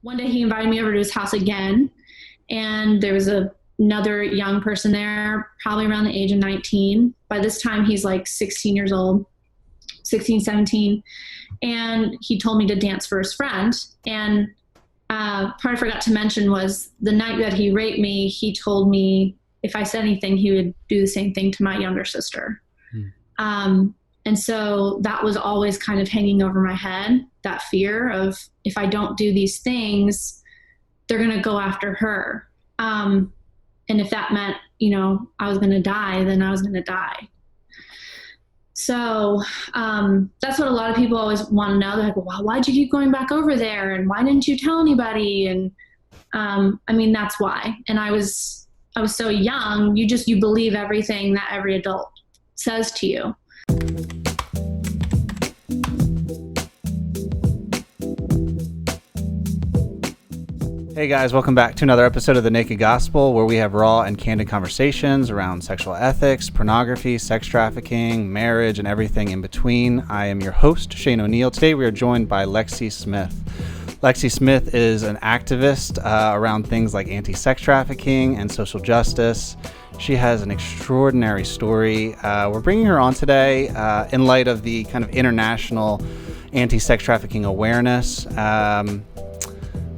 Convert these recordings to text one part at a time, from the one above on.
One day he invited me over to his house again, and there was another young person there, probably around the age of 19. By this time, he's like 16 years old, 16, 17. And he told me to dance for his friend. And part I forgot to mention was the night that he raped me, he told me if I said anything, he would do the same thing to my younger sister. And so that was always kind of hanging over my head, that fear of if I don't do these things, they're going to go after her. And if that meant, I was going to die, then I was going to die. So that's what a lot of people always want to know. They're like, well, why'd you keep going back over there? And why didn't you tell anybody? And that's why. And I was so young, you believe everything that every adult says to you. Hey guys, welcome back to another episode of The Naked Gospel, where we have raw and candid conversations around sexual ethics, pornography, sex trafficking, marriage, and everything in between. I am your host, Shane O'Neill. Today we are joined by Lexie Smith. Lexie Smith is an activist around things like anti-sex trafficking and social justice. She has an extraordinary story. We're bringing her on today in light of the kind of international anti-sex trafficking awareness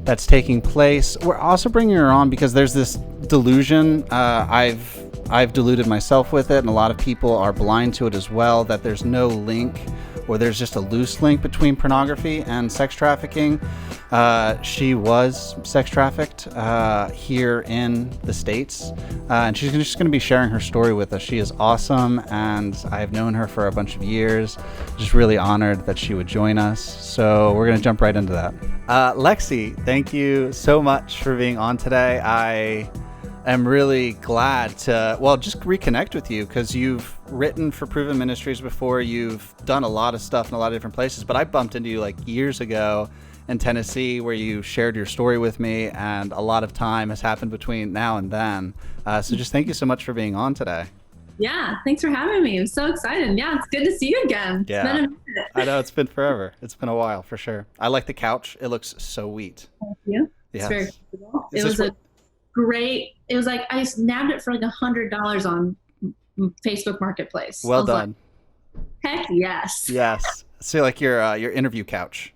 that's taking place. We're also bringing her on because there's this delusion. I've deluded myself with it, and a lot of people are blind to it as well, that there's no link, or there's just a loose link between pornography and sex trafficking. She was sex trafficked here in the States, and she's just going to be sharing her story with us. She is awesome, and I've known her for a bunch of years. Just really honored that she would join us. So we're going to jump right into that. Lexie, thank you so much for being on today. I am really glad to, just reconnect with you, because you've written for Proven Ministries before. You've done a lot of stuff in a lot of different places, but I bumped into you like years ago in Tennessee, where you shared your story with me, and a lot of time has happened between now and then. So just thank you so much for being on today. Yeah, thanks for having me. I'm so excited. Yeah, it's good to see you again. Yeah, it's been a minute. I know, it's been forever. It's been a while for sure. I like the couch. It looks so sweet. Thank you. Yes. It's very comfortable. It was like I nabbed it for like $100 on Facebook Marketplace. Well done. Like, heck yes. Yes. So like your interview couch.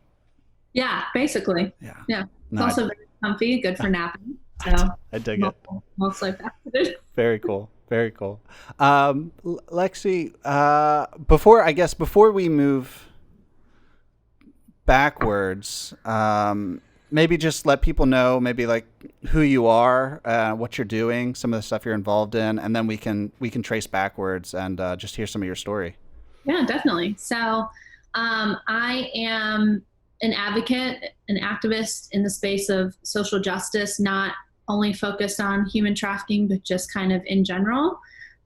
Yeah, basically. Yeah. It's No, also very comfy, good for napping. So I dig it. Most life-acted. Very cool. Very cool. Lexie, before we move backwards, maybe just let people know maybe like who you are, what you're doing, some of the stuff you're involved in, and then we can trace backwards and just hear some of your story. Yeah, definitely. So I am an advocate, an activist in the space of social justice, not only focused on human trafficking, but just kind of in general,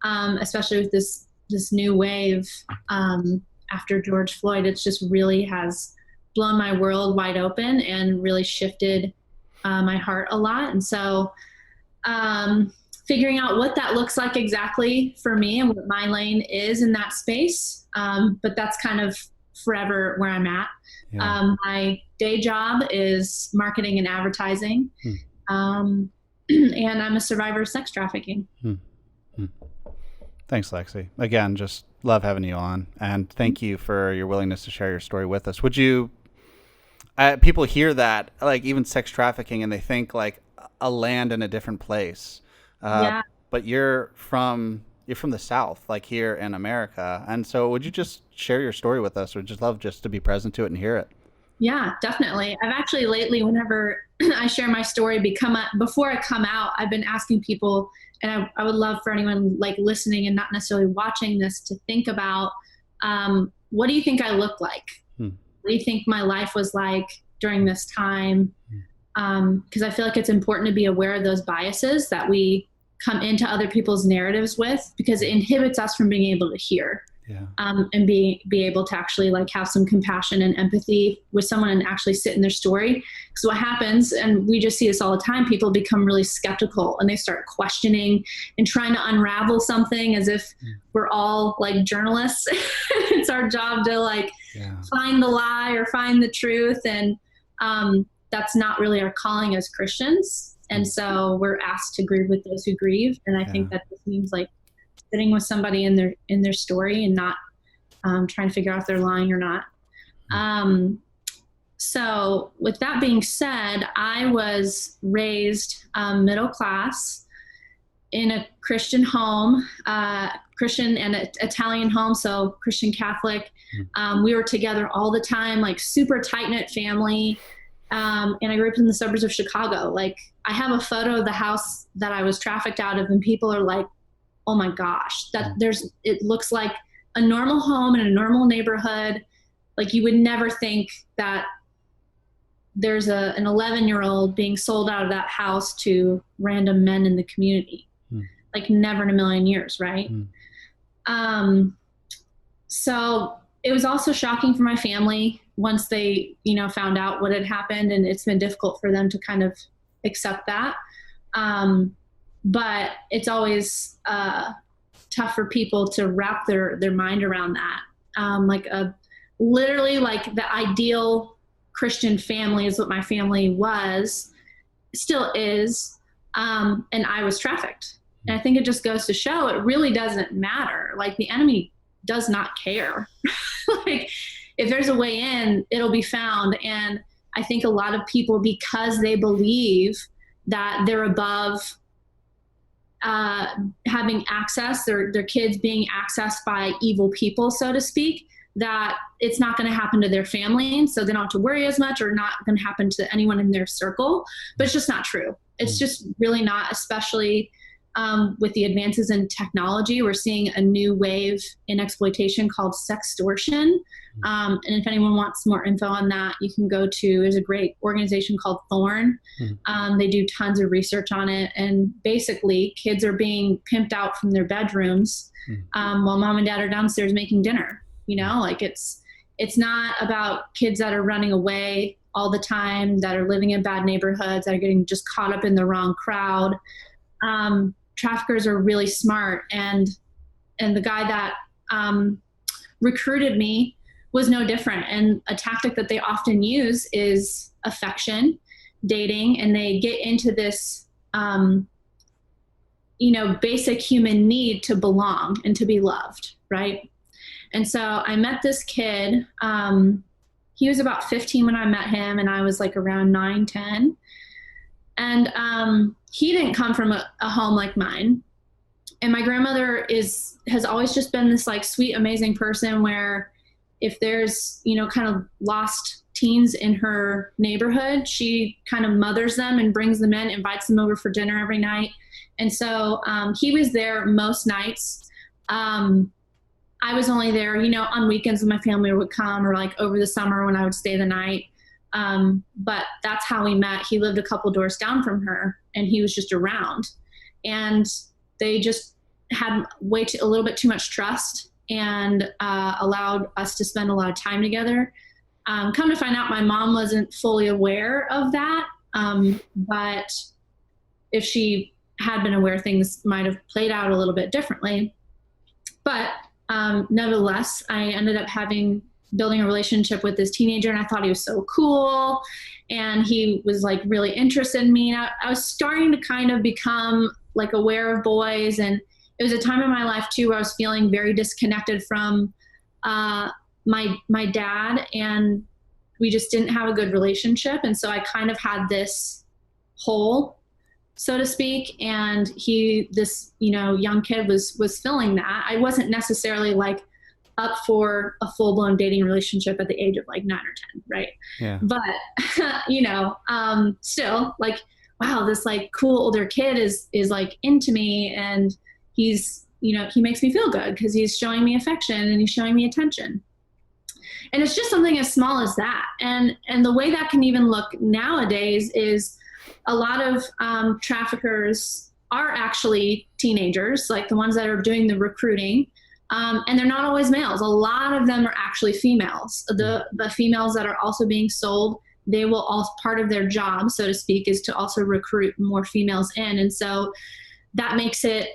especially with this new wave after George Floyd. It's just really has blown my world wide open and really shifted my heart a lot. And so figuring out what that looks like exactly for me and what my lane is in that space. But that's kind of forever where I'm at. Yeah. My day job is marketing and advertising. And I'm a survivor of sex trafficking. Thanks, Lexie. Again, just love having you on, and thank you for your willingness to share your story with us. Would you, people hear that, like even sex trafficking, and they think like a land in a different place. Yeah. But you're from the South, like here in America. And so would you just share your story with us? We'd just love just to be present to it and hear it. Yeah, definitely. I've actually lately, whenever I share my story, before I come out, I've been asking people, and I would love for anyone like listening and not necessarily watching this to think about, what do you think I look like? What do you think my life was like during this time? Because I feel like it's important to be aware of those biases that we come into other people's narratives with, because it inhibits us from being able to hear. Yeah. And be able to actually like have some compassion and empathy with someone and actually sit in their story. Because what happens, and we just see this all the time, people become really skeptical and they start questioning and trying to unravel something as if we're all like journalists. It's our job to like find the lie or find the truth. And that's not really our calling as Christians. And so we're asked to grieve with those who grieve. And I think that this means like sitting with somebody in their story and not trying to figure out if they're lying or not. So with that being said, I was raised middle class in a Christian home, Christian and Italian home, so Christian Catholic. We were together all the time, like super tight-knit family. And I grew up in the suburbs of Chicago. Like, I have a photo of the house that I was trafficked out of, and people are like, oh my gosh, it looks like a normal home in a normal neighborhood. Like, you would never think that there's an 11-year-old being sold out of that house to random men in the community. Like, never in a million years, right? So it was also shocking for my family once they, found out what had happened, and it's been difficult for them to kind of accept that. But it's always tough for people to wrap their mind around that. Literally like the ideal Christian family is what my family was, still is. And I was trafficked. And I think it just goes to show it really doesn't matter. Like, the enemy does not care. Like, if there's a way in, it'll be found. And I think a lot of people, because they believe that they're above having access, their kids being accessed by evil people, so to speak, that it's not going to happen to their family. And so they don't have to worry as much, or not going to happen to anyone in their circle. But it's just not true. It's just really not, especially with the advances in technology. We're seeing a new wave in exploitation called sextortion. And if anyone wants more info on that, you can go to, there's a great organization called Thorn. They do tons of research on it. And basically, kids are being pimped out from their bedrooms while mom and dad are downstairs making dinner. Like, it's not about kids that are running away all the time, that are living in bad neighborhoods, that are getting just caught up in the wrong crowd. Traffickers are really smart. And the guy that recruited me was no different. And a tactic that they often use is affection, dating, and they get into this, basic human need to belong and to be loved, right? And so I met this kid. He was about 15 when I met him, and I was like around 9, 10. And he didn't come from a home like mine. And my grandmother has always just been this like sweet, amazing person, where if there's, kind of lost teens in her neighborhood, she kind of mothers them and brings them in, invites them over for dinner every night. And so he was there most nights. I was only there, on weekends when my family would come, or like over the summer when I would stay the night. But that's how we met. He lived a couple doors down from her, and he was just around. And they just had a little bit too much trust, and allowed us to spend a lot of time together. Come to find out, my mom wasn't fully aware of that. But if she had been aware, things might have played out a little bit differently. But nevertheless, I ended up building a relationship with this teenager, and I thought he was so cool, and he was like really interested in me. And I was starting to kind of become like aware of boys, and it was a time in my life too where I was feeling very disconnected from my dad, and we just didn't have a good relationship. And so I kind of had this hole, so to speak, and this young kid was filling that. I wasn't necessarily like up for a full-blown dating relationship at the age of like 9 or 10, right? Yeah. But still like, wow, this like cool older kid is like into me, and he's he makes me feel good because he's showing me affection and he's showing me attention. And it's just something as small as that. And the way that can even look nowadays is a lot of traffickers are actually teenagers, like the ones that are doing the recruiting. And they're not always males. A lot of them are actually females. The females that are also being sold, they will also, part of their job, so to speak, is to also recruit more females in. And so that makes it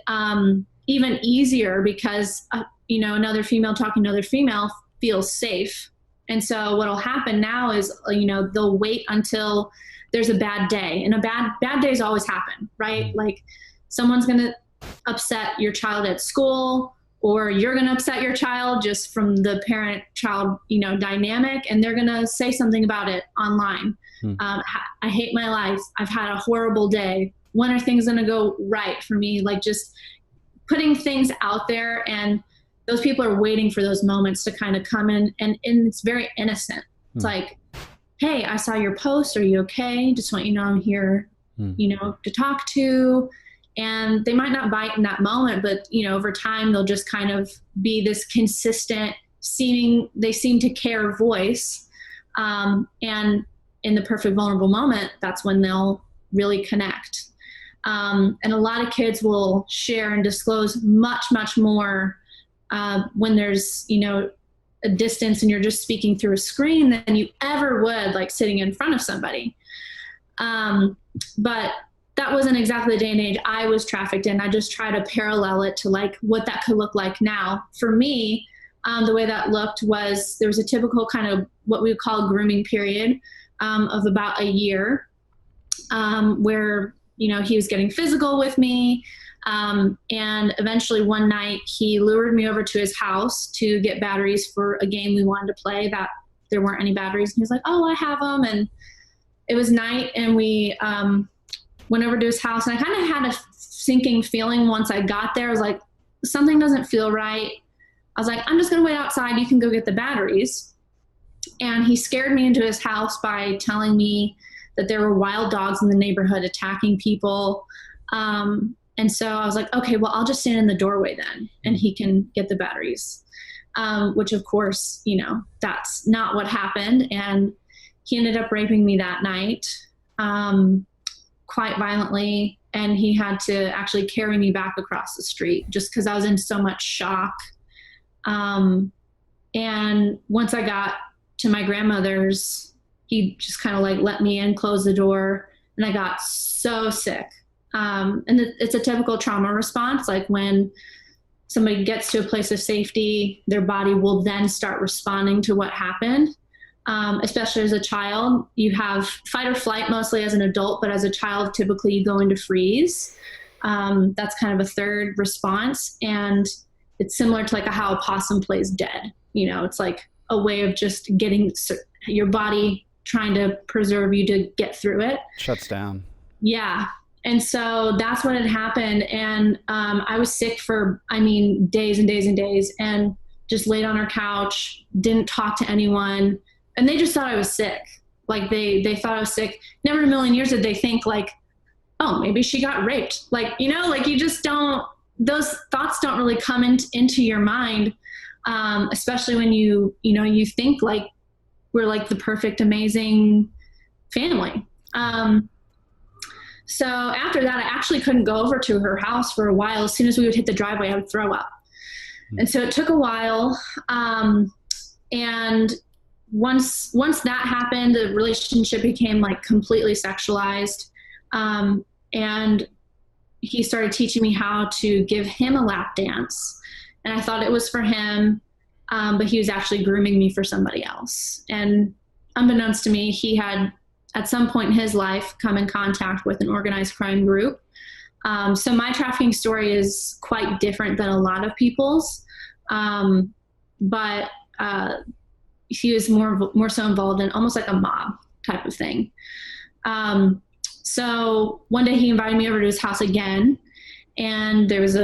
even easier because, another female talking to another female feels safe And so what'll happen now is, they'll wait until there's a bad day, and bad days always happen, right? Like someone's going to upset your child at school, or you're going to upset your child just from the parent-child, dynamic, and they're going to say something about it online. I hate my life. I've had a horrible day. When are things going to go right for me? Like just putting things out there, and those people are waiting for those moments to kind of come in, and it's very innocent. It's like, hey, I saw your post. Are you okay? Just want you to know I'm here, to talk to. And they might not bite in that moment, but, over time, they'll just kind of be this consistent they seem to care voice. And in the perfect vulnerable moment, that's when they'll really connect. And a lot of kids will share and disclose much, much more when there's, a distance and you're just speaking through a screen than you ever would like sitting in front of somebody. But that wasn't exactly the day and age I was trafficked in. I just try to parallel it to like what that could look like now. For me, the way that looked was there was a typical kind of what we would call grooming period of about a year where, he was getting physical with me. And eventually one night he lured me over to his house to get batteries for a game we wanted to play that there weren't any batteries. And he was like, oh, I have them. And it was night, and we went over to his house, and I kind of had a sinking feeling once I got there. I was like, something doesn't feel right. I was like, I'm just going to wait outside. You can go get the batteries. And he scared me into his house by telling me that there were wild dogs in the neighborhood attacking people. And so I was like, okay, well, I'll just stand in the doorway then, and he can get the batteries, which of course, that's not what happened. And he ended up raping me that night, quite violently. And he had to actually carry me back across the street just because I was in so much shock. And once I got to my grandmother's, he just kind of like let me in, closed the door, and I got so sick. And it's a typical trauma response. Like when somebody gets to a place of safety, their body will then start responding to what happened. Especially as a child, you have fight or flight mostly as an adult, but as a child, typically you go into freeze. That's kind of a third response. And it's similar to like how a possum plays dead. It's like a way of just getting your body trying to preserve you to get through it. Shuts down. Yeah. And so that's what had happened. And I was sick for, days and days and days, and just laid on our couch, didn't talk to anyone. And they just thought I was sick. Like they thought I was sick. Never in a million years did they think like, oh, maybe she got raped. Like, like you just don't, those thoughts don't really come into your mind. Especially when you think like we're like the perfect, amazing family. So after that, I actually couldn't go over to her house for a while. As soon as we would hit the driveway, I would throw up. And so it took a while. And once that happened, the relationship became like completely sexualized. And he started teaching me how to give him a lap dance. And I thought it was for him, but he was actually grooming me for somebody else. And unbeknownst to me, he had at some point in his life come in contact with an organized crime group. So my trafficking story is quite different than a lot of people's, but he was more so involved in almost like a mob type of thing. So one day he invited me over to his house again, and there was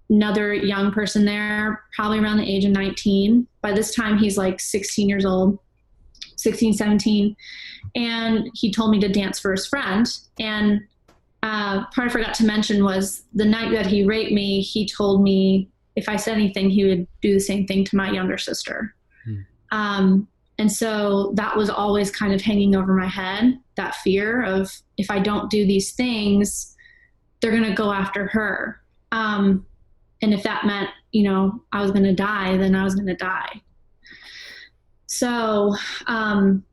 another young person there, probably around the age of 19. By this time, he's like 16 years old, 16, 17. And he told me to dance for his friend. And part I forgot to mention was the night that he raped me, he told me if I said anything, he would do the same thing to my younger sister. And so that was always kind of hanging over my head, that fear of if I don't do these things, they're going to go after her. And if that meant, I was going to die, then I was going to die. So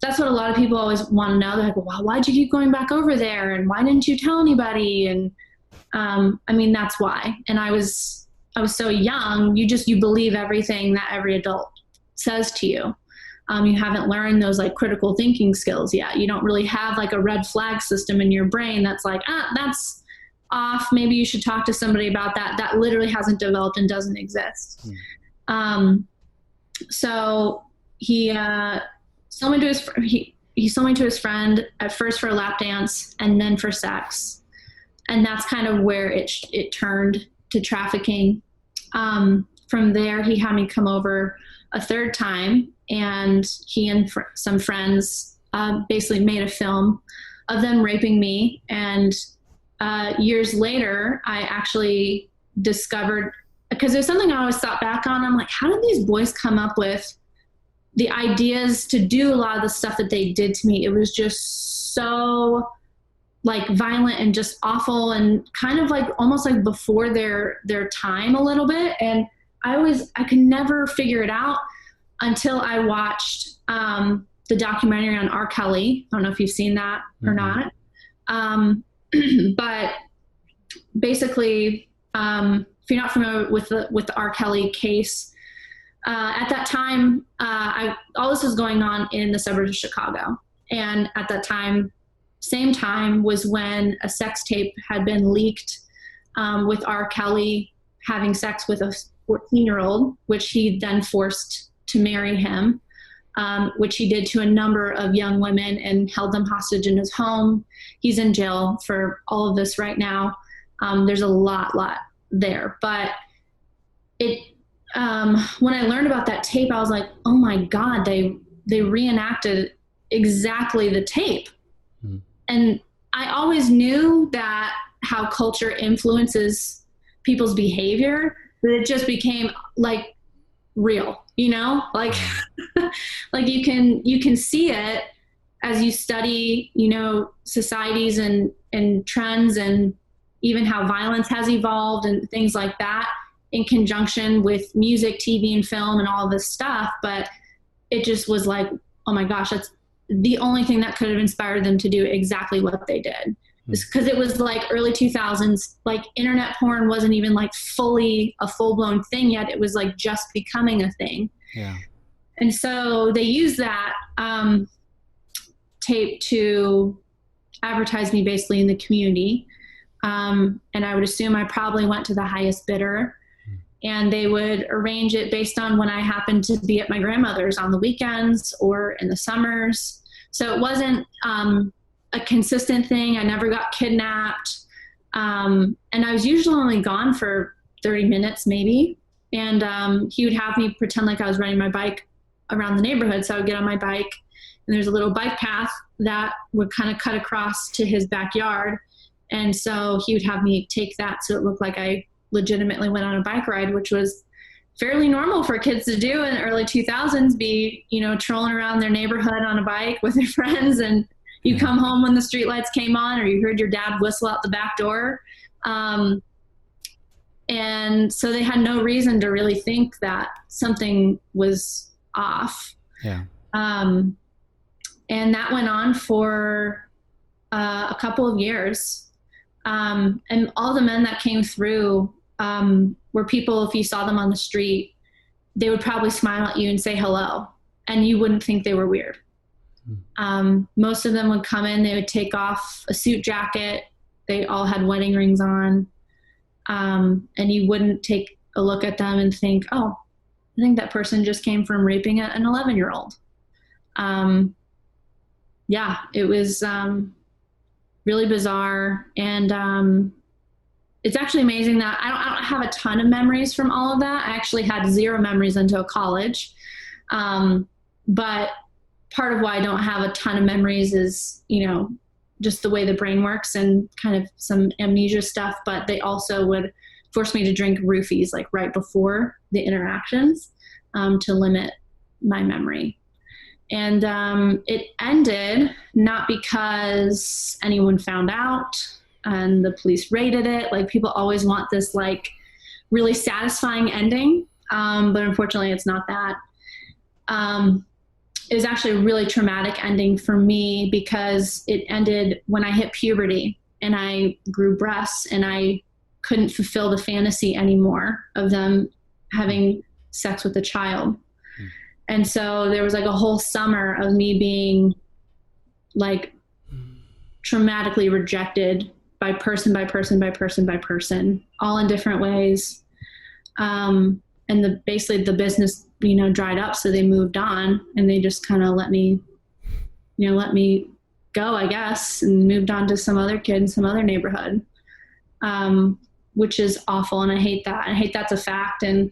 that's what a lot of people always want to know. They're like, well, why'd you keep going back over there? And why didn't you tell anybody? And that's why. And I was so young, you believe everything that every adult says to you. You haven't learned those like critical thinking skills yet. You don't really have like a red flag system in your brain that's like, that's off. Maybe you should talk to somebody about that. That literally hasn't developed and doesn't exist. So he sold me to he sold me to his friend at first for a lap dance and then for sex. And that's kind of where it turned to trafficking. From there, he had me come over a third time, and he and some friends basically made a film of them raping me. And years later, I actually discovered, because there's something I always thought back on, I'm like, how did these boys come up with the ideas to do a lot of the stuff that they did to me? It was just so like violent and just awful, and kind of like almost like before their time a little bit. And I could never figure it out until I watched the documentary on R. Kelly. I don't know if you've seen that or not. But basically, if you're not familiar with the R. Kelly case, at that time, all this was going on in the suburbs of Chicago. And at that time, same time was when a sex tape had been leaked with R. Kelly having sex with a 14-year-old, which he then forced to marry him, which he did to a number of young women and held them hostage in his home. He's in jail for all of this right now. There's a lot there. But when I learned about that tape, I was like, oh my God, they reenacted exactly the tape. And I always knew that how culture influences people's behavior, but it just became like real, like, like you can see it as you study, societies and trends, and even how violence has evolved and things like that in conjunction with music, TV, and film and all this stuff. But it just was like, oh my gosh, that's the only thing that could have inspired them to do exactly what they did. Because it was like early 2000s, like internet porn wasn't even like fully a full-blown thing yet. It was like just becoming a thing. Yeah. And so they used that tape to advertise me basically in the community. And I would assume I probably went to the highest bidder, and they would arrange it based on when I happened to be at my grandmother's on the weekends or in the summers. So it wasn't a consistent thing. I never got kidnapped. And I was usually only gone for 30 minutes maybe. And he would have me pretend like I was riding my bike around the neighborhood. So I would get on my bike, and there's a little bike path that would kind of cut across to his backyard. And so he would have me take that so it looked like I legitimately went on a bike ride, which was fairly normal for kids to do in the early 2000s, be, trolling around their neighborhood on a bike with their friends, and you come home when the streetlights came on, or you heard your dad whistle out the back door. And so they had no reason to really think that something was off. Yeah. And that went on for a couple of years. And all the men that came through were people, if you saw them on the street, they would probably smile at you and say hello, and you wouldn't think they were weird. Most of them would come in, they would take off a suit jacket. They all had wedding rings on. And you wouldn't take a look at them and think, oh, I think that person just came from raping an 11-year-old. Yeah, it was really bizarre. And it's actually amazing that I don't have a ton of memories from all of that. I actually had zero memories until college. But part of why I don't have a ton of memories is, just the way the brain works and kind of some amnesia stuff. But they also would force me to drink roofies like right before the interactions to limit my memory. And it ended not because anyone found out and the police raided it. Like, people always want this like really satisfying ending, but unfortunately it's not that. It was actually a really traumatic ending for me because it ended when I hit puberty and I grew breasts, and I couldn't fulfill the fantasy anymore of them having sex with a child. And so there was like a whole summer of me being like traumatically rejected by person by person by person by person, all in different ways. And basically the business, dried up. So they moved on and they just kind of let me go, I guess, and moved on to some other kid in some other neighborhood, which is awful. And I hate that. I hate that's a fact. And,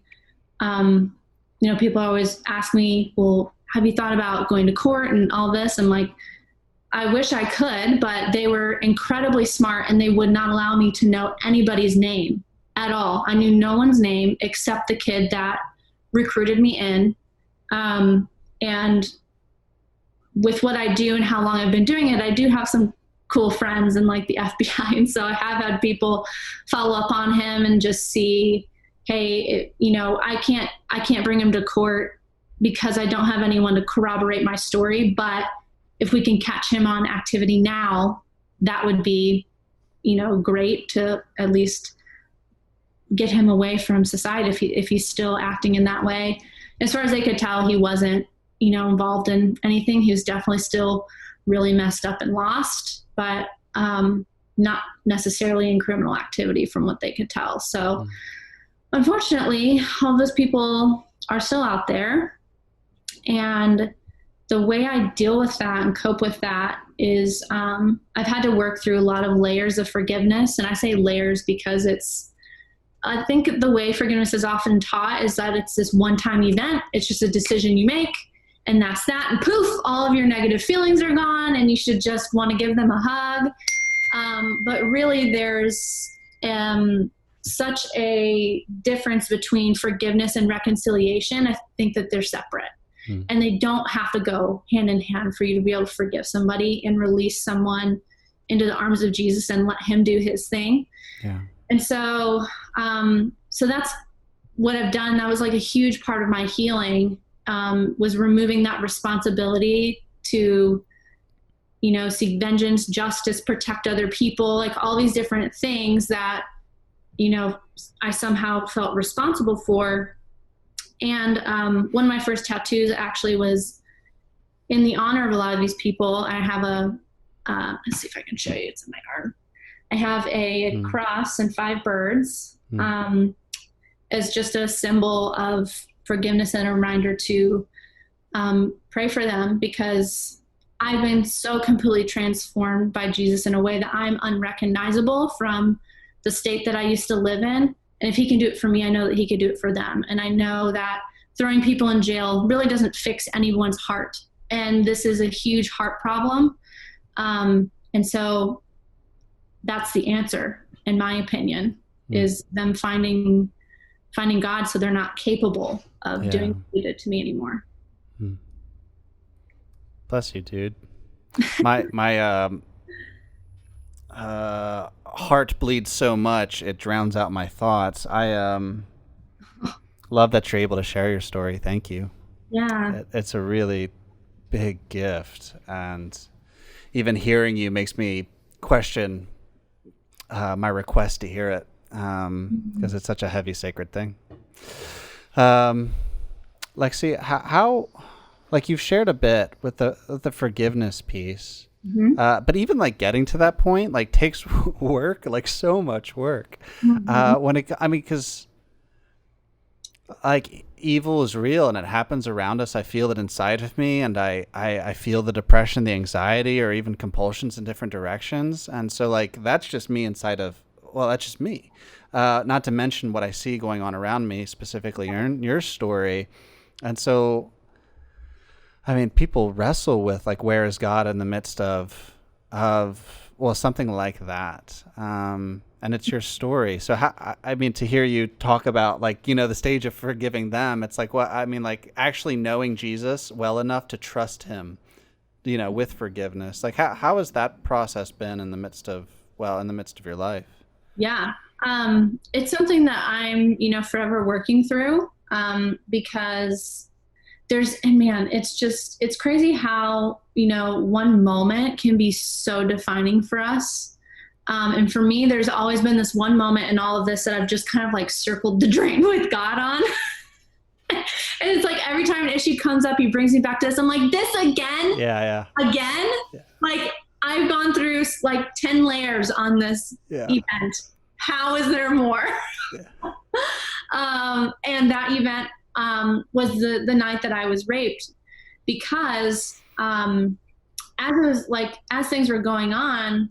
people always ask me, well, have you thought about going to court and all this? I'm like, I wish I could, but they were incredibly smart and they would not allow me to know anybody's name at all. I knew no one's name except the kid that recruited me in. And with what I do and how long I've been doing it, I do have some cool friends in like the FBI. And so I have had people follow up on him and just see, hey, I can't bring him to court because I don't have anyone to corroborate my story. But if we can catch him on activity now, that would be, great to at least get him away from society if he's still acting in that way. As far as they could tell, he wasn't, involved in anything. He was definitely still really messed up and lost, but not necessarily in criminal activity from what they could tell. So unfortunately, all those people are still out there. And the way I deal with that and cope with that is I've had to work through a lot of layers of forgiveness. And I say layers because I think the way forgiveness is often taught is that it's this one-time event. It's just a decision you make, and that's that. And poof, all of your negative feelings are gone, and you should just want to give them a hug. But really, there's such a difference between forgiveness and reconciliation. I think that they're separate. And they don't have to go hand in hand for you to be able to forgive somebody and release someone into the arms of Jesus and let him do his thing. Yeah. And so, so that's what I've done. That was like a huge part of my healing, was removing that responsibility to, seek vengeance, justice, protect other people, like all these different things that, I somehow felt responsible for. And one of my first tattoos actually was in the honor of a lot of these people. I have let's see if I can show you, it's in my arm. I have a cross and 5 birds as just a symbol of forgiveness and a reminder to pray for them, because I've been so completely transformed by Jesus in a way that I'm unrecognizable from the state that I used to live in. And if he can do it for me, I know that he could do it for them. And I know that throwing people in jail really doesn't fix anyone's heart. And this is a huge heart problem. And so that's the answer, in my opinion, is them finding God so they're not capable of doing what he did to me anymore. Bless you, dude. My heart bleeds so much it drowns out my thoughts. I love that you're able to share your story. Thank you. Yeah. It's a really big gift, and even hearing you makes me question my request to hear it, because it's such a heavy, sacred thing. Lexie, how like you've shared a bit with the forgiveness piece. But even like getting to that point like takes work, like so much work. Because like evil is real and it happens around us. I feel it inside of me, and I feel the depression, the anxiety, or even compulsions in different directions. And so like that's just me inside of, well, that's just me. Not to mention what I see going on around me, specifically in your story. And so I mean, people wrestle with like, where is God in the midst of something like that. And it's your story. So to hear you talk about like, the stage of forgiving them, it's like, like actually knowing Jesus well enough to trust him, with forgiveness. Like how has that process been in the midst of your life? Yeah. It's something that I'm, forever working through, because it's crazy how, one moment can be so defining for us. And for me, there's always been this one moment in all of this that I've just kind of like circled the drain with God on. And it's like every time an issue comes up, he brings me back to this. I'm like, this again? Yeah. Again? Yeah. Like, I've gone through like 10 layers on this event. How is there more? Yeah. And that event was the night that I was raped, because as things were going on,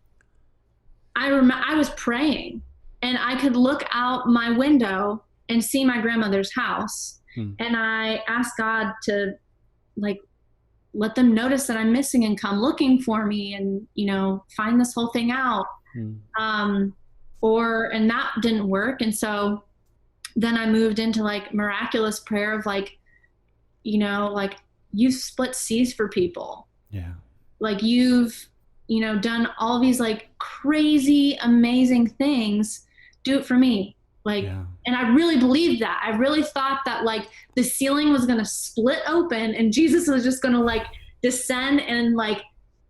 I was praying, and I could look out my window and see my grandmother's house. And I asked God to like let them notice that I'm missing and come looking for me, and, you know, find this whole thing out. And that didn't work. And so then I moved into like miraculous prayer of like, you know, like, you've split seas for people. Yeah. Like, you've, you know, done all these like crazy, amazing things. Do it for me. Like, and I really believed that. I really thought that like the ceiling was going to split open and Jesus was just going to like descend and like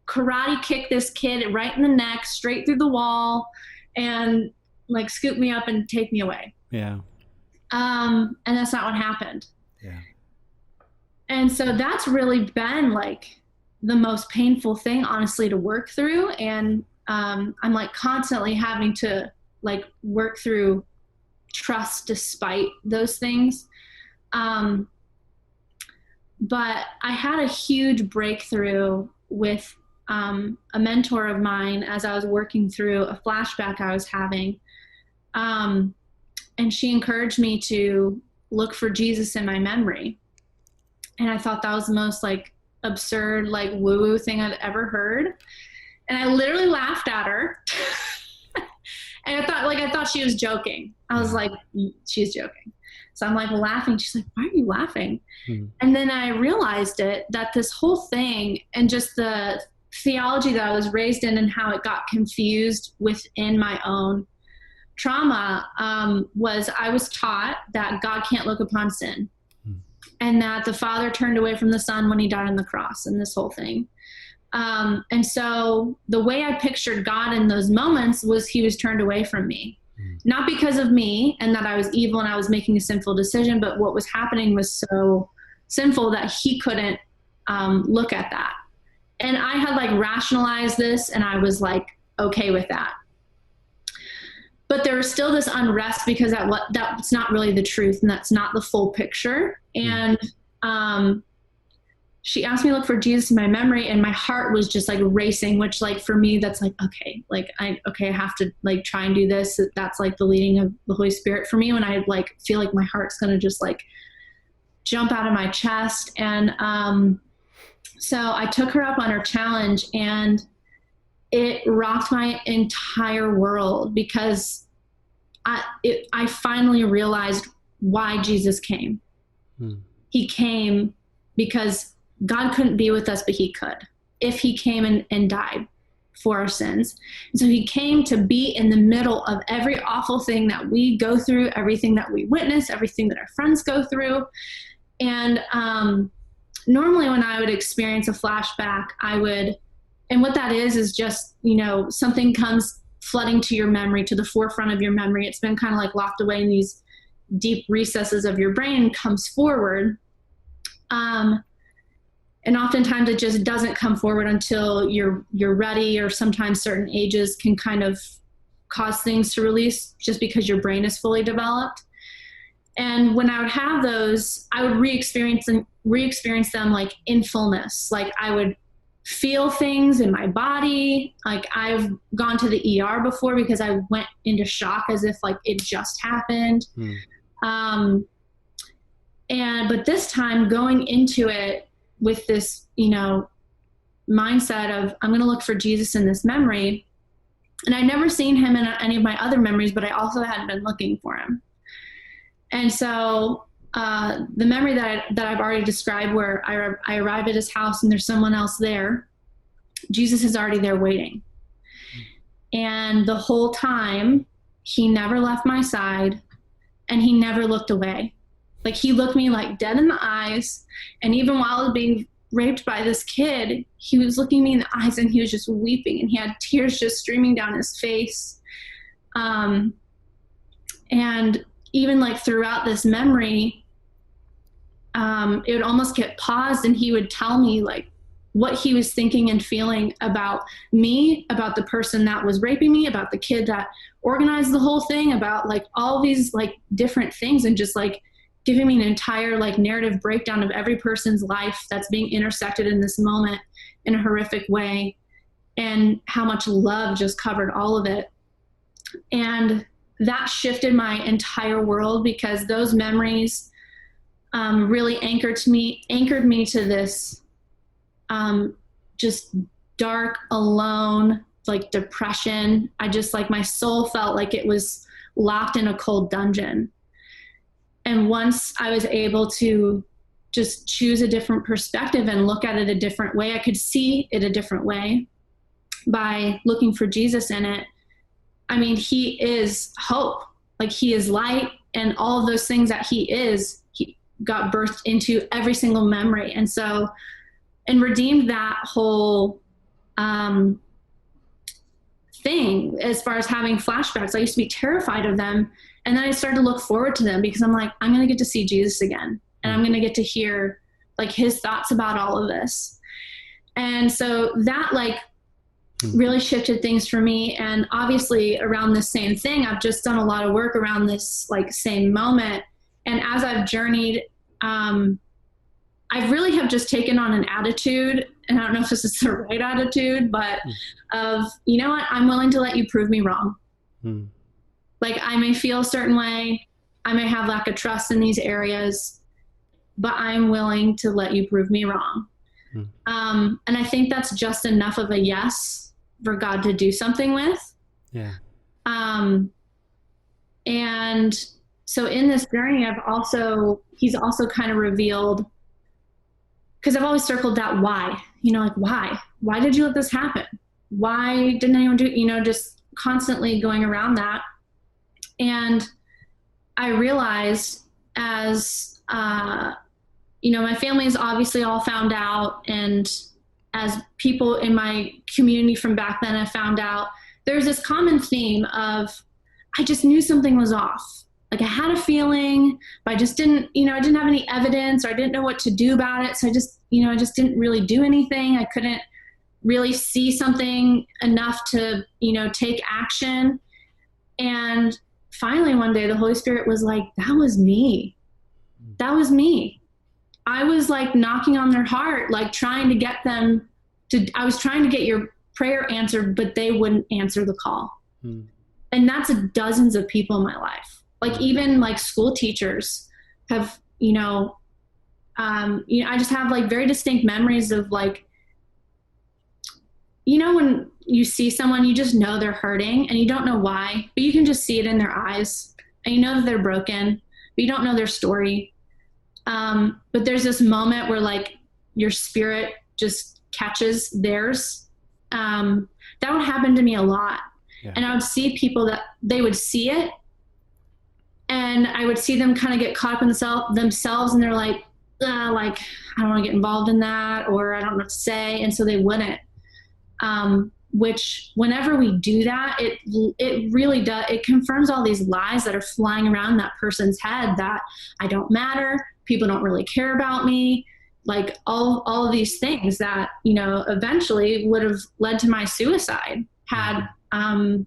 karate kick this kid right in the neck, straight through the wall, and like scoop me up and take me away. Yeah. And that's not what happened. Yeah. And so that's really been like the most painful thing, honestly, to work through. And I'm like constantly having to like work through trust despite those things. But I had a huge breakthrough with a mentor of mine as I was working through a flashback I was having. And she encouraged me to look for Jesus in my memory. And I thought that was the most like absurd, like woo-woo thing I've ever heard. And I literally laughed at her. And I thought she was joking. I was like, she's joking. So I'm like laughing. She's like, why are you laughing? And then I realized that this whole thing and just the theology that I was raised in and how it got confused within my own trauma was I was taught that God can't look upon sin, and that the Father turned away from the Son when he died on the cross, and this whole thing. And so the way I pictured God in those moments was he was turned away from me, not because of me and that I was evil and I was making a sinful decision, but what was happening was so sinful that he couldn't look at that. And I had like rationalized this, and I was like okay with that. But there was still this unrest because that's not really the truth, and that's not the full picture. And she asked me to look for Jesus in my memory, and my heart was just like racing, which like for me, that's like, okay, like I have to like try and do this. That's like the leading of the Holy Spirit for me when I like feel like my heart's going to just like jump out of my chest. And so I took her up on her challenge, and it rocked my entire world because I finally realized why Jesus came. He came because God couldn't be with us, but he could, if he came and died for our sins. And so he came to be in the middle of every awful thing that we go through, everything that we witness, everything that our friends go through. And normally when I would experience a flashback, and what that is just, you know, something comes flooding to your memory, to the forefront of your memory. It's been kind of like locked away in these deep recesses of your brain, comes forward. And oftentimes it just doesn't come forward until you're ready, or sometimes certain ages can kind of cause things to release just because your brain is fully developed. And when I would have those, I would re-experience them like in fullness. Like I would feel things in my body. Like I've gone to the ER before because I went into shock as if like it just happened. But this time going into it with this, you know, mindset of I'm going to look for Jesus in this memory. And I'd never seen him in any of my other memories, but I also hadn't been looking for him. And so the memory that I've already described, where I arrive at his house and there's someone else there, Jesus is already there waiting. And the whole time, he never left my side, and he never looked away. Like he looked me like dead in the eyes. And even while I was being raped by this kid, he was looking me in the eyes, and he was just weeping, and he had tears just streaming down his face. And even like throughout this memory, it would almost get paused, and he would tell me like what he was thinking and feeling about me, about the person that was raping me, about the kid that organized the whole thing, about like all these like different things, and just like giving me an entire like narrative breakdown of every person's life that's being intersected in this moment in a horrific way, and how much love just covered all of it. And that shifted my entire world, because those memories really anchored me to this just dark, alone, like depression. I just like, my soul felt like it was locked in a cold dungeon. And once I was able to just choose a different perspective and look at it a different way, I could see it a different way by looking for Jesus in it. I mean, he is hope, like he is light, and all of those things that he got birthed into every single memory. And so, and redeemed that whole thing as far as having flashbacks. I used to be terrified of them. And then I started to look forward to them, because I'm like, I'm going to get to see Jesus again. And I'm going to get to hear like his thoughts about all of this. And so that like really shifted things for me. And obviously around the same thing, I've just done a lot of work around this like same moment. And as I've journeyed, I really have just taken on an attitude, and I don't know if this is the right attitude, but of, you know what, I'm willing to let you prove me wrong. Like I may feel a certain way, I may have lack of trust in these areas, but I'm willing to let you prove me wrong. And I think that's just enough of a yes for God to do something with. Yeah. And so in this journey, he's also kind of revealed, because I've always circled that why, you know, like why did you let this happen? Why didn't anyone do it? You know, just constantly going around that. And I realized as, you know, my family is obviously all found out, and as people in my community from back then have found out, there's this common theme of, I just knew something was off. Like I had a feeling, but I just didn't, you know, I didn't have any evidence, or I didn't know what to do about it. So I just, you know, I just didn't really do anything. I couldn't really see something enough to, you know, take action. And finally one day the Holy Spirit was like, that was me. That was me. I was like knocking on their heart, like trying to get them to, I was trying to get your prayer answered, but they wouldn't answer the call. And that's dozens of people in my life. Like even like school teachers have, you know, I just have like very distinct memories of like, you know, when you see someone, you just know they're hurting and you don't know why, but you can just see it in their eyes, and you know that they're broken, but you don't know their story. But there's this moment where like your spirit just catches theirs. That would happen to me a lot. Yeah. And I would see people that they would see it, and I would see them kind of get caught up in themselves, and they're like, I don't want to get involved in that, or I don't know what to say. And so they wouldn't, which whenever we do that, it really does. It confirms all these lies that are flying around that person's head, that I don't matter. People don't really care about me. Like all of these things that, you know, eventually would have led to my suicide had God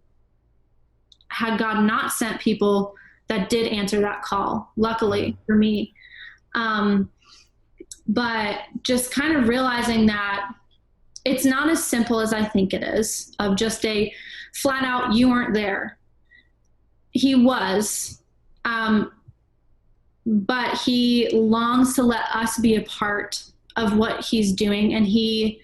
not sent people that did answer that call, luckily for me. But just kind of realizing that it's not as simple as I think it is, of just a flat out, you weren't there. He was, but he longs to let us be a part of what he's doing. And he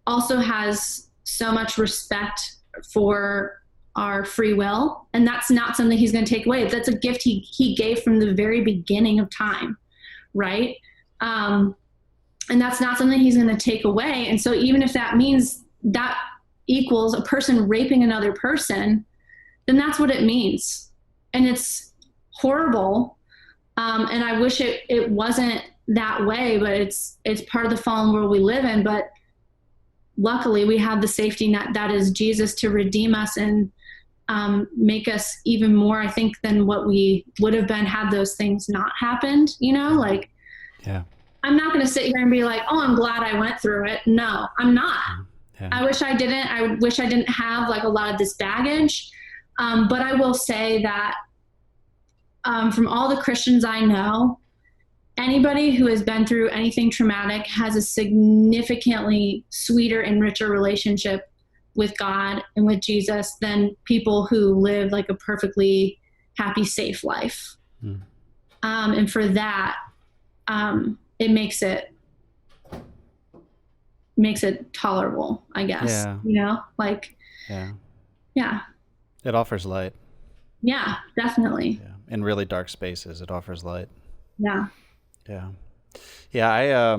also has so much respect for our free will. And that's not something he's going to take away. That's a gift he gave from the very beginning of time. Right. And that's not something he's going to take away. And so even if that means that equals a person raping another person, then that's what it means. And it's horrible. And I wish it wasn't that way, but it's part of the fallen world we live in. But luckily we have the safety net that is Jesus to redeem us and make us even more, I think, than what we would have been had those things not happened, you know, like, Yeah. I'm not going to sit here and be like, oh, I'm glad I went through it. No, I'm not. Yeah. I wish I didn't. I wish I didn't have like a lot of this baggage. But I will say that from all the Christians I know, anybody who has been through anything traumatic has a significantly sweeter and richer relationship with God and with Jesus than people who live like a perfectly happy, safe life. Mm. And for that, it makes it tolerable, I guess. Yeah. You know, like, yeah. It offers light. Yeah, definitely. Yeah. In really dark spaces, it offers light. Yeah. Yeah. Yeah. I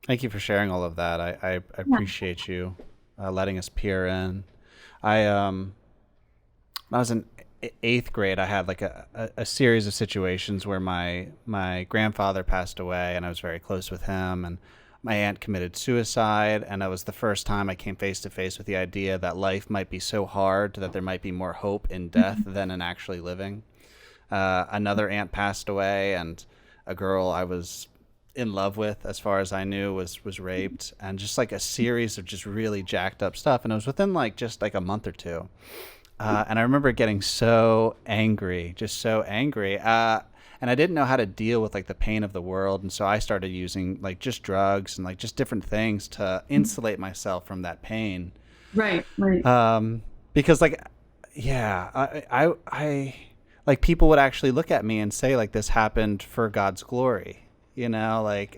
thank you for sharing all of that. I appreciate you letting us peer in. When I was in eighth grade, I had like a series of situations where my grandfather passed away, and I was very close with him, and my aunt committed suicide, and it was the first time I came face to face with the idea that life might be so hard that there might be more hope in death than in actually living. Another aunt passed away, and a girl I was in love with, as far as I knew, was raped, and just like a series of just really jacked up stuff. And it was within like just like a month or two. And I remember getting so angry, just so angry. And I didn't know how to deal with like the pain of the world. And so I started using like just drugs and like just different things to insulate myself from that pain. Right. Because like, yeah, I like people would actually look at me and say like, this happened for God's glory, you know, like,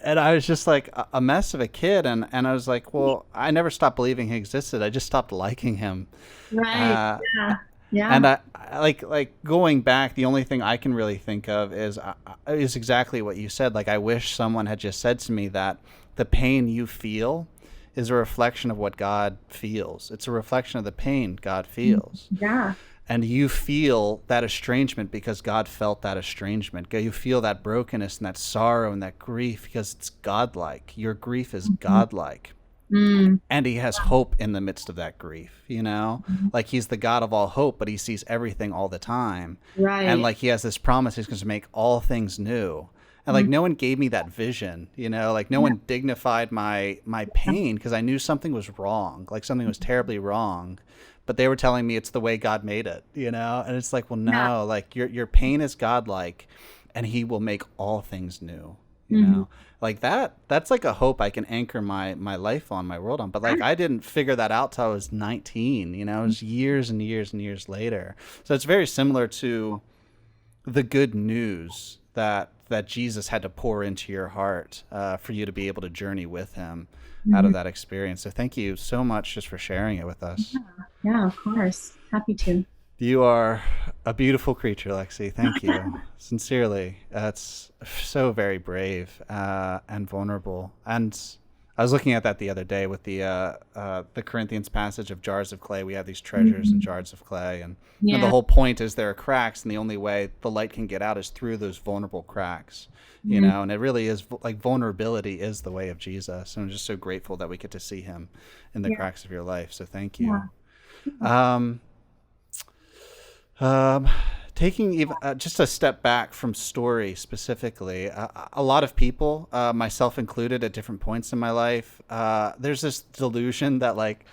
and I was just like a mess of a kid. And I was like, well, I never stopped believing he existed. I just stopped liking him. Right. Yeah. And I like going back, the only thing I can really think of is exactly what you said. Like, I wish someone had just said to me that the pain you feel is a reflection of what God feels. It's a reflection of the pain God feels. Yeah. And you feel that estrangement because God felt that estrangement. You feel that brokenness and that sorrow and that grief because it's godlike. Your grief is godlike. And he has hope in the midst of that grief, you know, like he's the God of all hope, but he sees everything all the time. Right. And like he has this promise he's going to make all things new. And like no one gave me that vision, you know, like no one dignified my pain because I knew something was wrong, like something was terribly wrong. But they were telling me it's the way God made it, you know, and it's like, well, no, like your pain is godlike and he will make all things new. You know, like that's like a hope I can anchor my life on, my world on. But like, I didn't figure that out till I was 19, you know, it was years and years and years later. So it's very similar to the good news that Jesus had to pour into your heart for you to be able to journey with him out of that experience. So thank you so much just for sharing it with us. Yeah, of course. Happy to. You are a beautiful creature, Lexie. Thank you. Sincerely. That's so very brave and vulnerable. And I was looking at that the other day with the Corinthians passage of jars of clay. We have these treasures in jars of clay. And you know, the whole point is there are cracks, and the only way the light can get out is through those vulnerable cracks. You know, and it really is like vulnerability is the way of Jesus. And I'm just so grateful that we get to see him in the cracks of your life. So thank you. Taking even just a step back from story specifically, a lot of people, myself included, at different points in my life, there's this delusion that like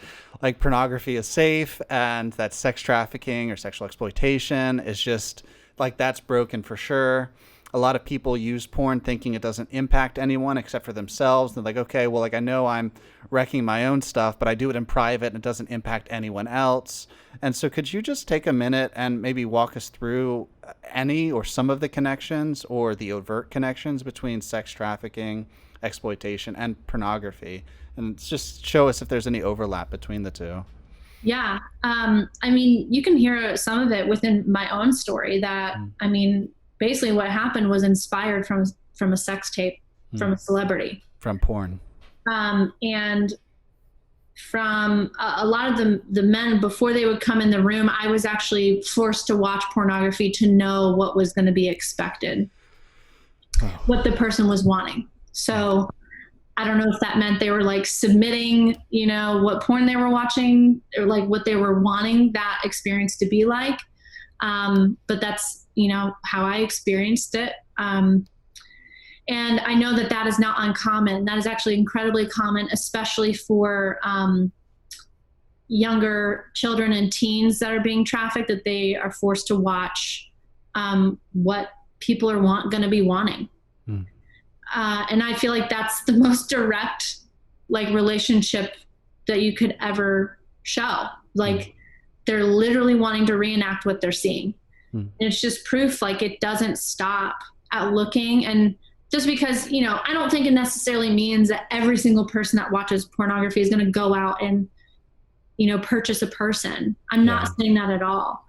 pornography is safe and that sex trafficking or sexual exploitation is just like that's broken for sure. A lot of people use porn thinking it doesn't impact anyone except for themselves. They're like, okay, well, like I know I'm wrecking my own stuff, but I do it in private and it doesn't impact anyone else. And so could you just take a minute and maybe walk us through any or some of the connections or the overt connections between sex trafficking, exploitation, and pornography? And just show us if there's any overlap between the two. Yeah. I mean, you can hear some of it within my own story that, I mean, basically what happened was inspired from a sex tape from a celebrity. From porn. And from a lot of the men, before they would come in the room, I was actually forced to watch pornography to know what was going to be expected, what the person was wanting. So I don't know if that meant they were like submitting, you know, what porn they were watching or like what they were wanting that experience to be like. But that's, you know, how I experienced it. And I know that that is not uncommon. That is actually incredibly common, especially for younger children and teens that are being trafficked, that they are forced to watch what people are going to be wanting. And I feel like that's the most direct like relationship that you could ever show. Like they're literally wanting to reenact what they're seeing. And it's just proof like it doesn't stop at looking. And just because, you know, I don't think it necessarily means that every single person that watches pornography is going to go out and, you know, purchase a person. I'm not saying that at all.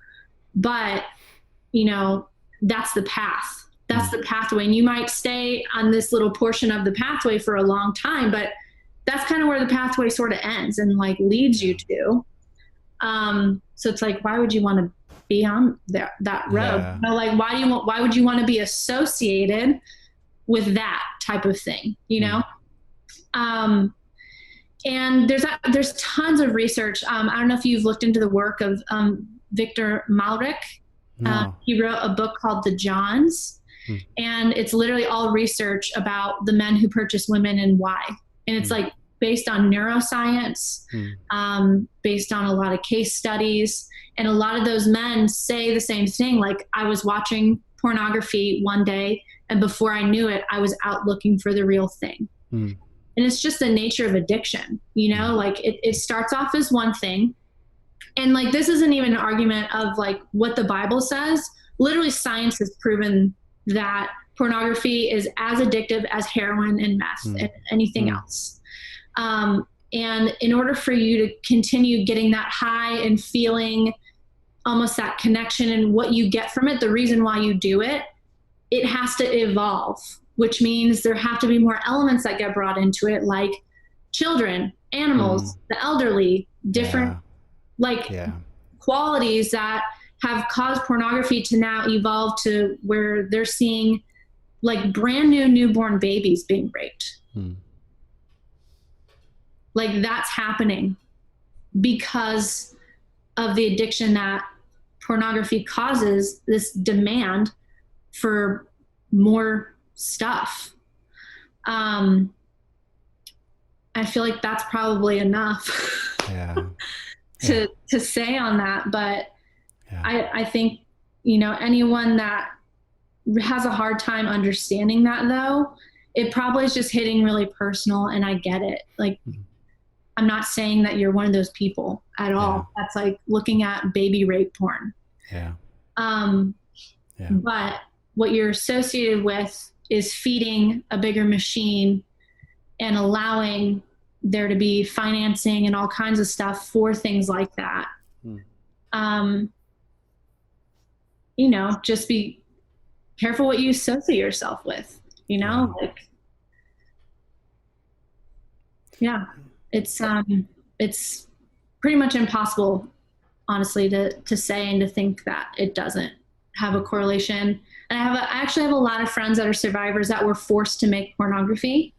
But, you know, that's the path. That's the pathway. And you might stay on this little portion of the pathway for a long time, but that's kind of where the pathway sort of ends and like leads you to. So it's like, why would you want to be on that road? Yeah. You know, like, why would you want to be associated with that type of thing, you know? And there's tons of research. I don't know if you've looked into the work of Victor Malrich. No. He wrote a book called The Johns, and it's literally all research about the men who purchase women and why. And it's like based on neuroscience, based on a lot of case studies. And a lot of those men say the same thing. Like, I was watching pornography one day, and before I knew it, I was out looking for the real thing. And it's just the nature of addiction, you know, like it starts off as one thing. And like, this isn't even an argument of like what the Bible says. Literally, science has proven that pornography is as addictive as heroin and meth and anything else. And in order for you to continue getting that high and feeling almost that connection and what you get from it, the reason why you do it, it has to evolve, which means there have to be more elements that get brought into it, like children, animals, the elderly, different qualities that have caused pornography to now evolve to where they're seeing like brand new newborn babies being raped. Like, that's happening because of the addiction that pornography causes, this demand for more stuff. I feel like that's probably enough to say on that. But I think, you know, anyone that has a hard time understanding that, though, it probably is just hitting really personal, and I get it. Like, I'm not saying that you're one of those people at all. That's like looking at baby rape porn. But what you're associated with is feeding a bigger machine and allowing there to be financing and all kinds of stuff for things like that. You know, just be careful what you associate yourself with, you know, like, it's pretty much impossible, honestly, to say and to think that it doesn't have a correlation. And I actually have a lot of friends that are survivors that were forced to make pornography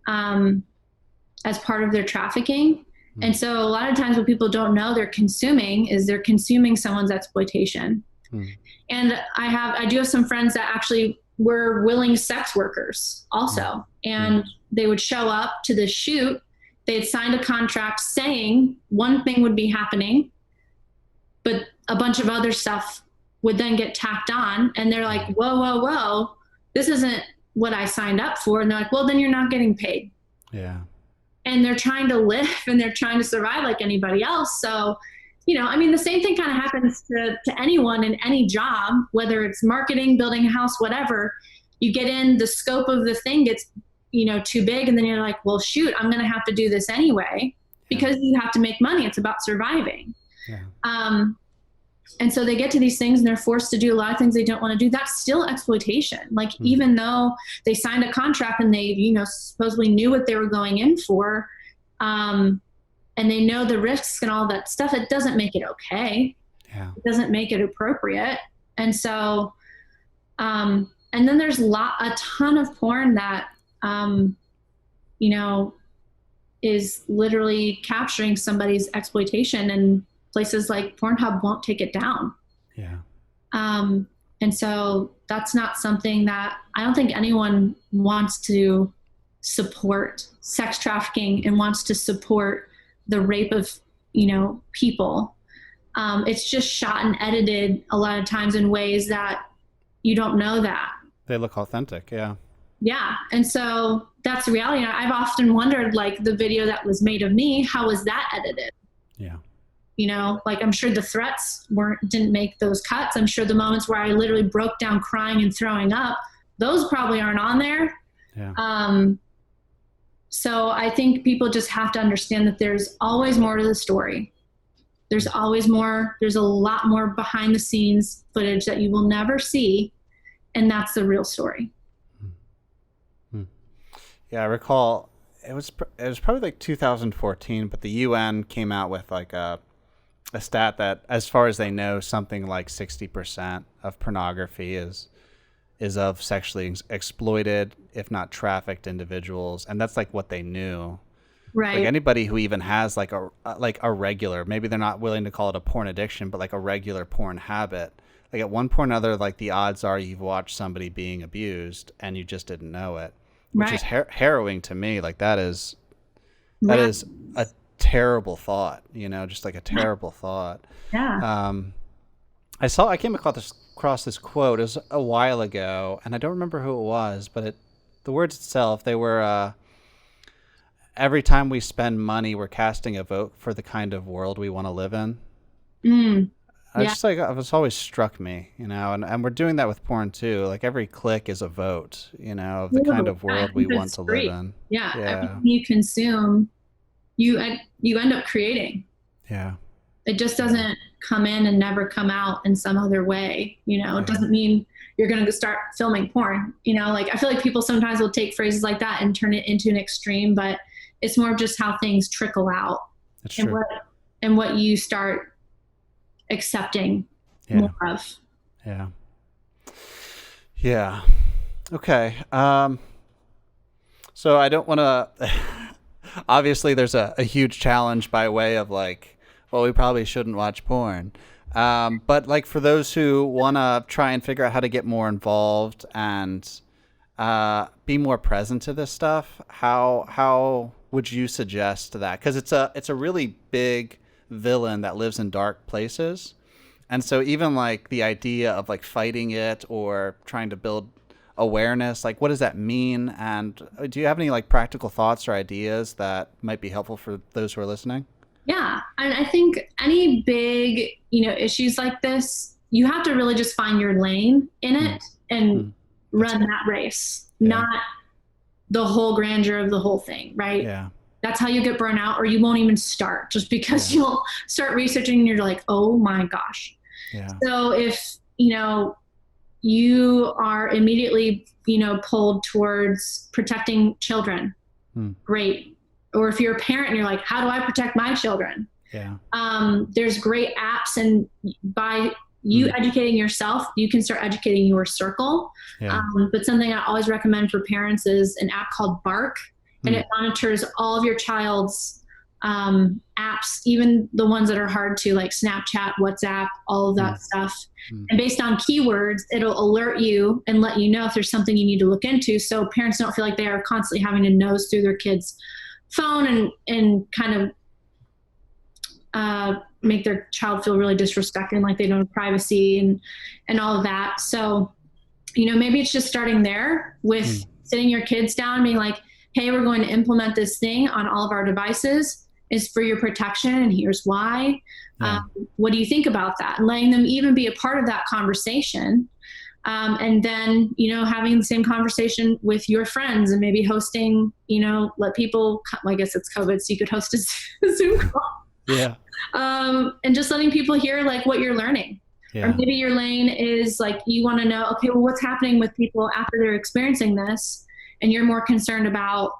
as part of their trafficking. And so a lot of times what people don't know they're consuming someone's exploitation. And I do have some friends that actually were willing sex workers also. And they would show up to the shoot. They had signed a contract saying one thing would be happening, but a bunch of other stuff would then get tacked on. And they're like, whoa, this isn't what I signed up for. And they're like, well, then you're not getting paid. And they're trying to live and they're trying to survive like anybody else. So, you know, I mean, the same thing kind of happens to anyone in any job, whether it's marketing, building a house, whatever. You get in, the scope of the thing gets, you know, too big. And then you're like, well, shoot, I'm going to have to do this anyway because you have to make money. It's about surviving. And so they get to these things and they're forced to do a lot of things they don't want to do. That's still exploitation. Like, even though they signed a contract and they, you know, supposedly knew what they were going in for, and they know the risks and all that stuff, it doesn't make it okay. It doesn't make it appropriate. And so, and then there's a ton of porn that, you know, is literally capturing somebody's exploitation, and places like Pornhub won't take it down. And so that's not something that I don't think anyone wants to support sex trafficking and wants to support the rape of, people. It's just shot and edited a lot of times in ways that you don't know that. They look authentic. Yeah. Yeah. And so that's the reality. And I've often wondered, like, the video that was made of me, how was that edited? Yeah. Like, I'm sure the threats didn't make those cuts. I'm sure the moments where I literally broke down crying and throwing up, those probably aren't on there. Yeah. So I think people just have to understand that there's always more to the story. There's always more. There's a lot more behind the scenes footage that you will never see. And that's the real story. Yeah, I recall it was probably like 2014, but the UN came out with like a stat that, as far as they know, something like 60% of pornography is of sexually exploited, if not trafficked individuals, and that's like what they knew. Right. Like anybody who even has like a regular, maybe they're not willing to call it a porn addiction, but like a regular porn habit. Like at one point or another, like the odds are you've watched somebody being abused and you just didn't know it, which is harrowing to me. Like that is a terrible thought, just like a terrible thought. Yeah. I came across this quote. It was a while ago, and I don't remember who it was, but the words itself, they were, every time we spend money, we're casting a vote for the kind of world we want to live in. It was always struck me, and we're doing that with porn too. Like every click is a vote, of the kind of world we want to live in. Yeah. Everything you consume, you end up creating. Yeah. It just doesn't come in and never come out in some other way. It doesn't mean you're going to start filming porn. Like I feel like people sometimes will take phrases like that and turn it into an extreme, but it's more just how things trickle out. That's true. And what you start accepting more of. Yeah. Yeah. Okay. So I don't want to, obviously there's a huge challenge by way of like, well, we probably shouldn't watch porn. But like for those who want to try and figure out how to get more involved and be more present to this stuff, how would you suggest that? Because it's a really big villain that lives in dark places. And so even like the idea of like fighting it or trying to build awareness, like what does that mean? And do you have any like practical thoughts or ideas that might be helpful for those who are listening? Yeah. And I think any big, issues like this, you have to really just find your lane in it and run that race, not the whole grandeur of the whole thing, right? Yeah. That's how you get burnt out, or you won't even start just because you'll start researching and you're like, oh my gosh. Yeah. So if, you are immediately, pulled towards protecting children, great. Or if you're a parent and you're like, how do I protect my children? Yeah. There's great apps, and by you educating yourself, you can start educating your circle. Yeah. But something I always recommend for parents is an app called Bark, and it monitors all of your child's apps, even the ones that are hard to, like Snapchat, WhatsApp, all of that stuff. And based on keywords, it'll alert you and let you know if there's something you need to look into, so parents don't feel like they are constantly having to nose through their kids' phone and kind of make their child feel really disrespected, like they don't have privacy and all of that. So, maybe it's just starting there with sitting your kids down and being like, hey, we're going to implement this thing on all of our devices. Is for your protection, and here's why. What do you think about that? And letting them even be a part of that conversation. And then, having the same conversation with your friends and maybe hosting, let people, well, I guess it's COVID, so you could host a Zoom call. Yeah. And just letting people hear like what you're learning. Yeah. Or maybe your lane is like, you want to know, okay, well, what's happening with people after they're experiencing this? And you're more concerned about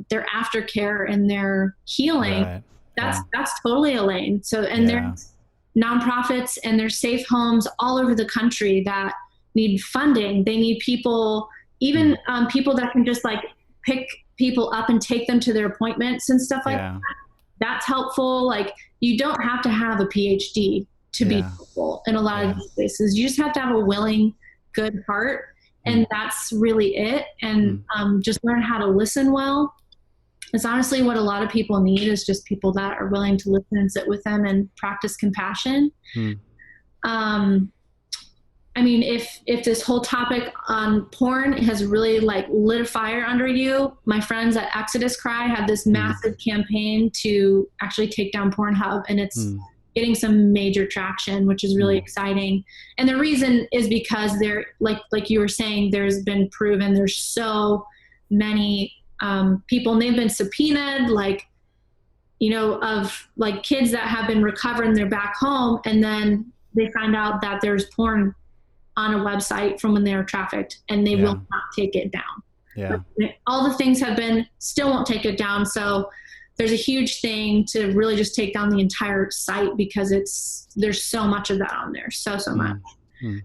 their aftercare and their healing. Right. That's totally a lane. So, and there's nonprofits and there's safe homes all over the country that need funding. They need people, even people that can just like pick people up and take them to their appointments and stuff like that. That's helpful. Like, you don't have to have a PhD to be helpful. successful in a lot of these spaces. You just have to have a willing, good heart, and that's really it. And just learn how to listen well. It's honestly what a lot of people need, is just people that are willing to listen and sit with them and practice compassion. I mean, if this whole topic on porn has really like lit a fire under you, my friends at Exodus Cry have this massive campaign to actually take down Pornhub, and it's getting some major traction, which is really exciting. And the reason is because there, like you were saying, there's been proven there's so many people, and they've been subpoenaed, like, you know, of like kids that have been recovering, they're back home, and then they find out that there's porn on a website from when they were trafficked, and they will not take it down. But all the things have been, still won't take it down. So there's a huge thing to really just take down the entire site, because there's so much of that on there. So much. I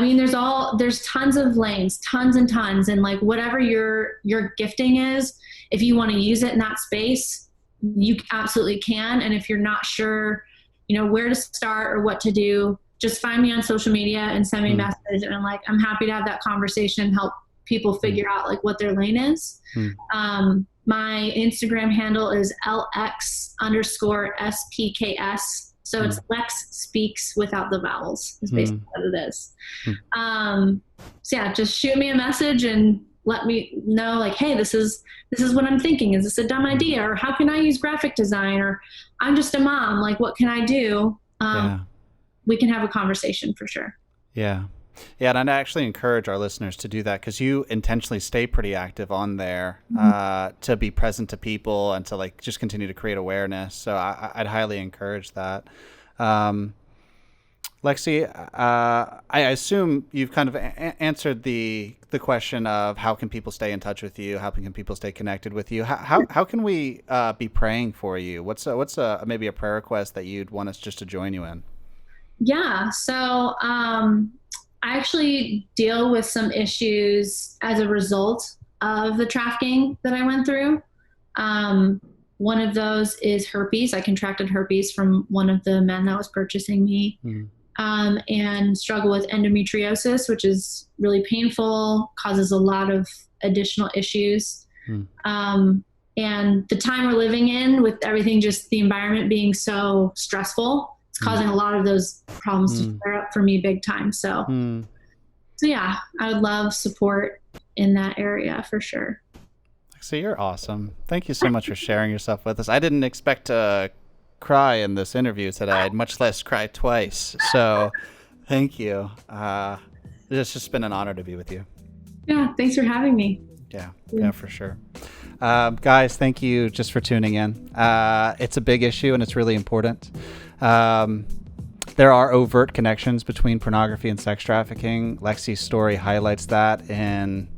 mean, there's tons of lanes, tons and tons. And like, whatever your gifting is, if you want to use it in that space, you absolutely can. And if you're not sure, you know, where to start or what to do, just find me on social media and send me a message. And I'm happy to have that conversation, help people figure out like what their lane is. My Instagram handle is LX_SPKS. So it's Lex Speaks without the vowels, is basically what it is. So yeah, just shoot me a message and let me know, like, hey, this is what I'm thinking. Is this a dumb idea? Or how can I use graphic design? Or I'm just a mom, like, what can I do? We can have a conversation for sure. Yeah, and I'd actually encourage our listeners to do that, because you intentionally stay pretty active on there to be present to people and to like just continue to create awareness. So I'd highly encourage that. Lexie, I assume you've kind of answered the question of how can people stay in touch with you? How can people stay connected with you? How can we be praying for you? What's maybe a prayer request that you'd want us just to join you in? Yeah. So I actually deal with some issues as a result of the trafficking that I went through. One of those is herpes. I contracted herpes from one of the men that was purchasing me, and struggle with endometriosis, which is really painful, causes a lot of additional issues. And the time we're living in, with everything, just the environment being so stressful, it's causing a lot of those problems to flare up for me big time. So yeah, I would love support in that area for sure. So you're awesome. Thank you so much for sharing yourself with us. I didn't expect to cry in this interview today, much less cry twice. So thank you. It's just been an honor to be with you. Yeah, thanks for having me. Yeah, for sure. Guys, thank you just for tuning in. It's a big issue, and it's really important. There are overt connections between pornography and sex trafficking. Lexie's story highlights that in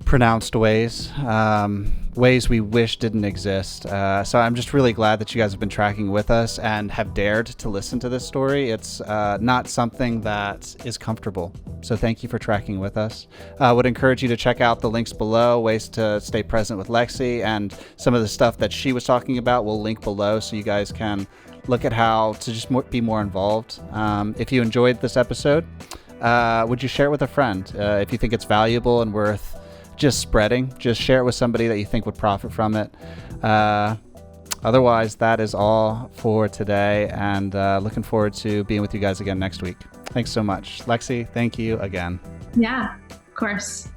pronounced ways, ways we wish didn't exist. So I'm just really glad that you guys have been tracking with us and have dared to listen to this story. It's not something that is comfortable. So thank you for tracking with us. I would encourage you to check out the links below, ways to stay present with Lexie, and some of the stuff that she was talking about will link below, so you guys can look at how to just be more involved. If you enjoyed this episode, would you share it with a friend? If you think it's valuable and worth just spreading, just share it with somebody that you think would profit from it. Otherwise, that is all for today, and looking forward to being with you guys again next week. Thanks so much. Lexie, thank you again. Yeah, of course.